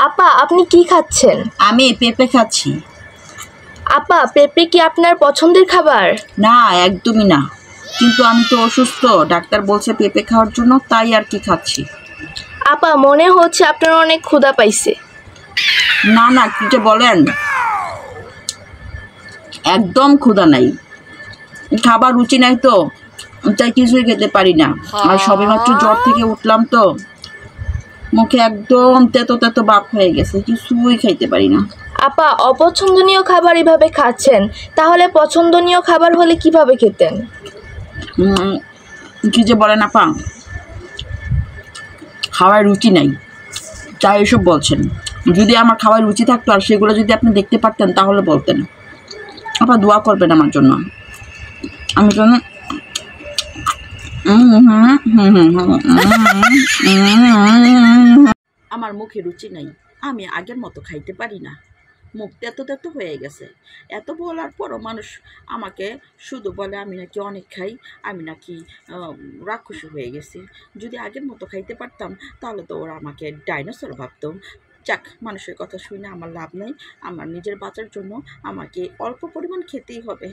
আপা, আপনি কি খাচ্ছেন? আমি পেঁপে খাচ্ছি। আপা, পেঁপে কি আপনার পছন্দের খাবার? না, একদমই না, কিন্তু আমি তো অসুস্থ, ডাক্তার বলছে পেঁপে খাওয়ার জন্য, তাই আর কি খাচ্ছি। আপা, মনে হচ্ছে আপনার অনেক ক্ষুধা পাইছে। না না, কি যে বলেন, একদম ক্ষুধা নাই, খাবার রুচি নাই তো, তাই কিছুই খেতে পারি না। আর সবেমাত্র জ্বর থেকে উঠলাম তো, মুখে একদম তেতো তেতো ভাব হয়ে গেছে, কিছুই খাইতে পারি না। আপা, অপছন্দনীয় খাবার এভাবে খাচ্ছেন, তাহলে পছন্দনীয় খাবার হলে কিভাবে খেতেন? কি যে বলেন আপা, খাওয়ার রুচি নাই তাই এসব বলছেন। যদি আমার খাওয়ার রুচি থাকতো আর সেগুলো যদি আপনি দেখতে পারতেন তাহলে বলতেন। আপা দোয়া করবেন আমার জন্য, আমি যেন আমার মুখে রুচি নাই, আমি আগের মতো খাইতে পারি না, মুখ তেতো তেতো হয়ে গেছে। এত বলার পরও মানুষ আমাকে শুধু বলে আমি নাকি অনেক খাই, আমি নাকি রাক্ষসী হয়ে গেছি। যদি আগের মতো খাইতে পারতাম তাহলে তো ওরা আমাকে ডাইনোসর ভাবতো। যাক, মানুষের কথা শুনে আমার লাভ নেই, আমার নিজের বাঁচার জন্য আমাকে অল্প পরিমাণ খেতেই হবে।